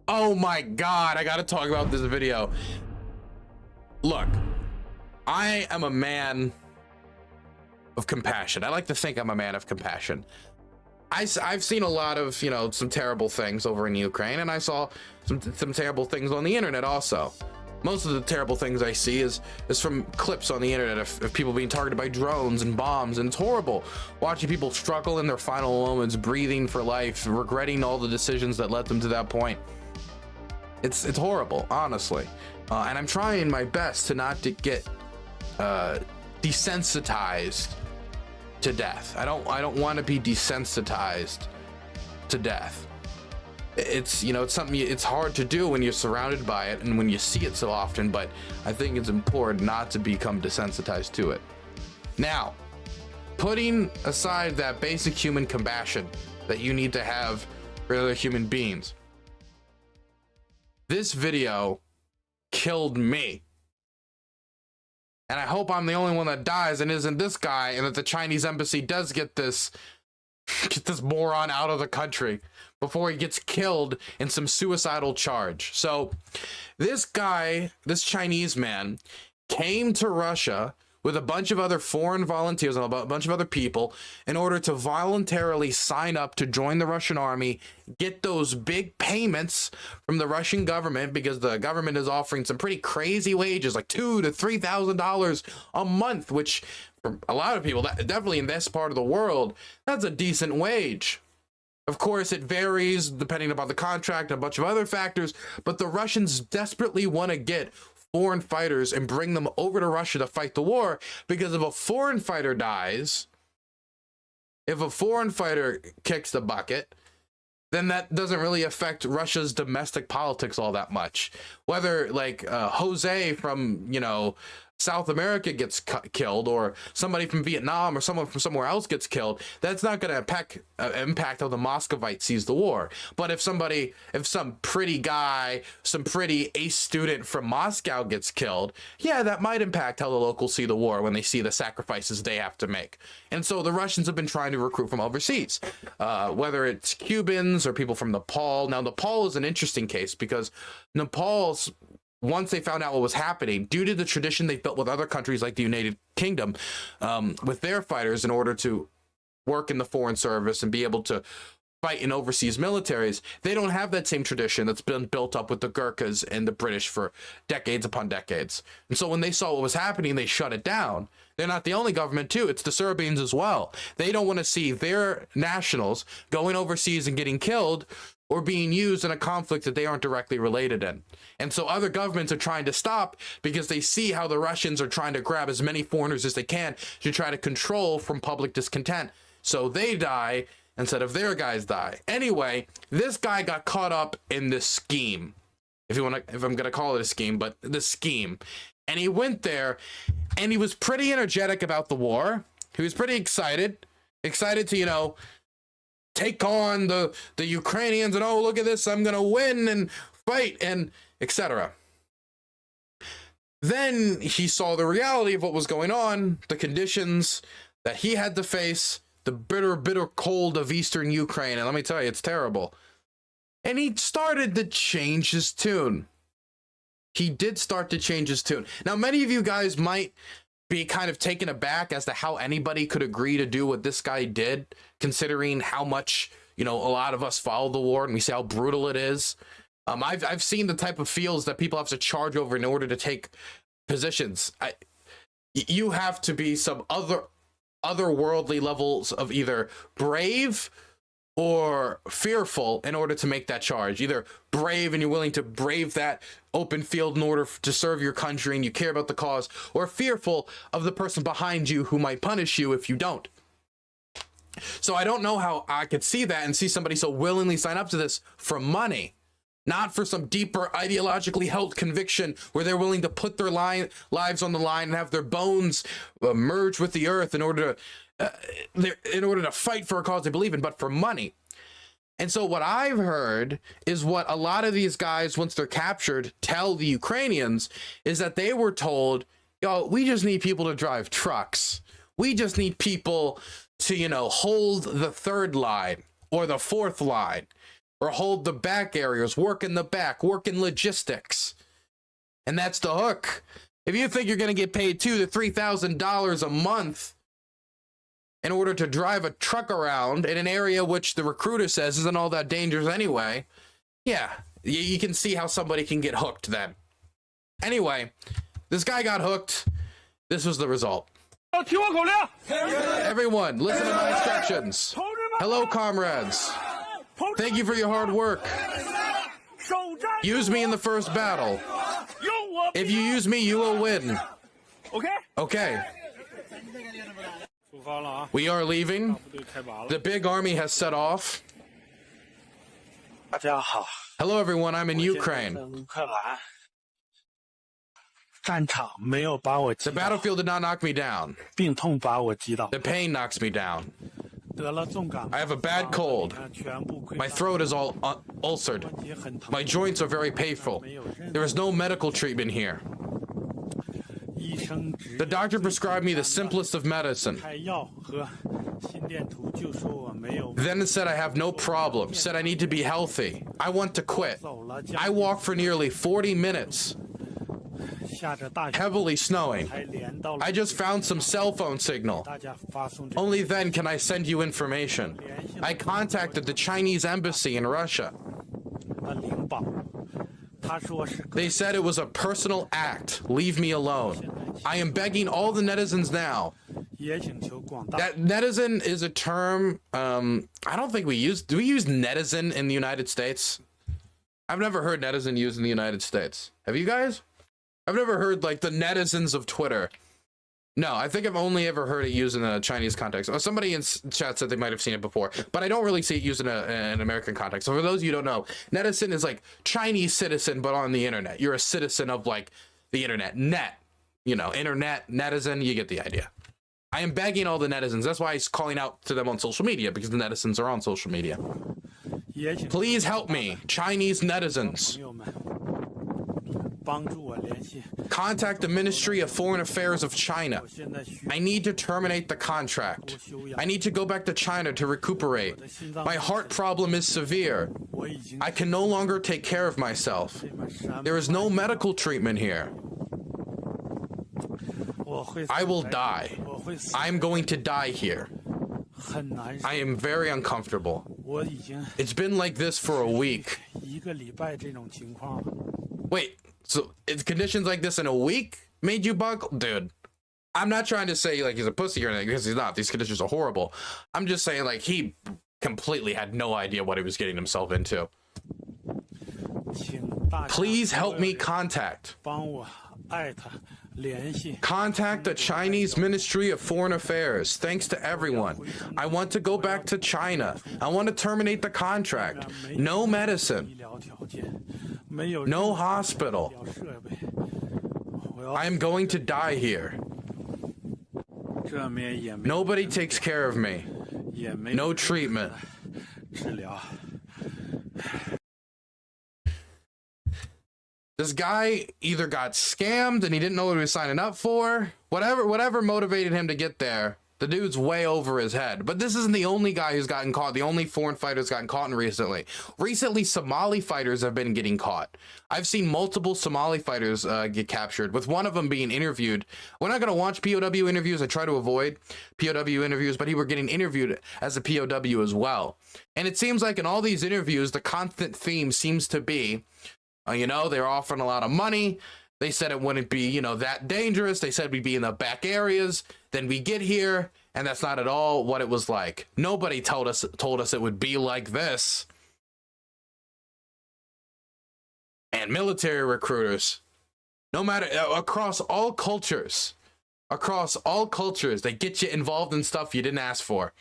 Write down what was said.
Oh my God, I gotta talk about this video. Look, I am a man of compassion. I like to think I'm a man of compassion. I've seen a lot of, you know, some terrible things over in Ukraine, and I saw some terrible things on the internet also. Most of the terrible things I see is from clips on the internet of people being targeted by drones and bombs, and it's horrible watching people struggle in their final moments, breathing for life, regretting all the decisions that led them to that point. It's horrible, honestly, and I'm trying my best to not to get desensitized to death. I don't want to be desensitized to death. It's, you know, it's something, it's hard to do when you're surrounded by it and when you see it so often, but I think it's important not to become desensitized to it. Now, putting aside that basic human compassion that you need to have for other human beings, this video killed me. And I hope I'm the only one that dies and isn't this guy, and that the Chinese embassy does get this moron out of the country before he gets killed in some suicidal charge. So this guy, this Chinese man, came to Russia with a bunch of other foreign volunteers and a bunch of other people in order to voluntarily sign up to join the Russian army, get those big payments from the Russian government, because the government is offering some pretty crazy wages, like $2,000 to $3,000 a month, which for a lot of people, definitely in this part of the world, that's a decent wage. Of course, it varies depending upon the contract and a bunch of other factors, but the Russians desperately want to get foreign fighters and bring them over to Russia to fight the war, because if a foreign fighter dies, if a foreign fighter kicks the bucket, then that doesn't really affect Russia's domestic politics all that much. Whether like Jose from, you know, South America gets killed, or somebody from Vietnam or someone from somewhere else gets killed, that's not going to impact how the Muscovite sees the war. But if some pretty guy, some pretty ace student from Moscow gets killed, yeah, that might impact how the locals see the war when they see the sacrifices they have to make. And so the Russians have been trying to recruit from overseas, whether it's Cubans or people from Nepal. Now, Nepal is an interesting case because Nepal's, once they found out what was happening, due to the tradition they've built with other countries like the United Kingdom, with their fighters in order to work in the foreign service and be able to fight in overseas militaries, they don't have that same tradition that's been built up with the Gurkhas and the British for decades upon decades. And so when they saw what was happening, they shut it down. They're not the only government too. It's the Serbians as well. They don't want to see their nationals going overseas and getting killed or being used in a conflict that they aren't directly related in. And so other governments are trying to stop, because they see how the Russians are trying to grab as many foreigners as they can to try to control from public discontent. So they die instead of their guys die. Anyway, this guy got caught up in this scheme. If I'm going to call it a scheme, but this scheme. And he went there and he was pretty energetic about the war. He was pretty excited to, you know, take on the Ukrainians, and oh, look at this, I'm gonna win and fight and etc. Then he saw the reality of what was going on, the conditions that he had to face, the bitter cold of eastern Ukraine, and let me tell you, it's terrible. And he started to change his tune. He did start to change his tune. Now, many of you guys might be kind of taken aback as to how anybody could agree to do what this guy did, considering how much, you know, a lot of us follow the war and we see how brutal it is. I've seen the type of fields that people have to charge over in order to take positions. You have to be some otherworldly levels of either brave or fearful in order to make that charge. Either brave and you're willing to brave that open field in order to serve your country and you care about the cause, or fearful of the person behind you who might punish you if you don't. So I don't know how I could see that and see somebody so willingly sign up to this for money, not for some deeper ideologically held conviction where they're willing to put their lives on the line and have their bones merge with the earth in order to fight for a cause they believe in, but for money. And so what I've heard is what a lot of these guys, once they're captured, tell the Ukrainians is that they were told, yo, we just need people to drive trucks. We just need people to, you know, hold the third line or the fourth line, or hold the back areas, work in the back, work in logistics. And that's the hook. If you think you're going to get paid $2,000 to $3,000 a month in order to drive a truck around in an area which the recruiter says isn't all that dangerous anyway, yeah, you can see how somebody can get hooked then. Anyway, this guy got hooked. This was the result. Everyone, listen to my instructions. Hello, comrades. Thank you for your hard work. Use me in the first battle. If you use me, you will win. Okay. We are leaving. The big army has set off. Hello, everyone. I'm in Ukraine. The battlefield did not knock me down. The pain knocks me down. I have a bad cold. My throat is all ulcered. My joints are very painful. There is no medical treatment here. The doctor prescribed me the simplest of medicine. Then it said I have no problem, said I need to be healthy. I want to quit. I walked for nearly 40 minutes. Heavily snowing. I just found some cell phone signal. Only then can I send you information. I contacted the Chinese embassy in Russia. They said it was a personal act. Leave me alone. I am begging all the netizens now. That netizen is a term, I don't think we use. Do we use netizen in the United States? I've never heard netizen used in the United States. Have you guys? I've never heard like the netizens of Twitter. No, I think I've only ever heard it used in a Chinese context. Oh, somebody in chat said they might have seen it before, but I don't really see it used in an American context. So for those of you who don't know, netizen is like Chinese citizen, but on the internet. You're a citizen of like the internet, internet, netizen, you get the idea. I am begging all the netizens. That's why he's calling out to them on social media, because the netizens are on social media. Please help me, Chinese netizens. Contact the Ministry of Foreign Affairs of China. I need to terminate the contract. I need to go back to China to recuperate. My heart problem is severe. I can no longer take care of myself. There is no medical treatment here. I will die. I'm going to die here. I am very uncomfortable. It's been like this for a week. Wait, so it's conditions like this in a week made you buckle? Dude, I'm not trying to say like he's a pussy or anything, because he's not. These conditions are horrible. I'm just saying like he completely had no idea what he was getting himself into. Please help me contact the Chinese Ministry of Foreign Affairs. Thanks to everyone. I want to go back to China. I want to terminate the contract. No medicine. No hospital. I am going to die here. Nobody takes care of me. No treatment. This guy either got scammed and he didn't know what he was signing up for. Whatever motivated him to get there. The dude's way over his head. But this isn't the only guy who's gotten caught. The only foreign fighter who's gotten caught recently. Recently, Somali fighters have been getting caught. I've seen multiple Somali fighters get captured, with one of them being interviewed. We're not going to watch POW interviews. I try to avoid POW interviews, but he were getting interviewed as a POW as well. And it seems like in all these interviews, the constant theme seems to be, they're offering a lot of money. They said it wouldn't be, that dangerous. They said we'd be in the back areas. Then we get here, and that's not at all what it was like. Nobody told us it would be like this. And military recruiters, no matter, across all cultures, they get you involved in stuff you didn't ask for.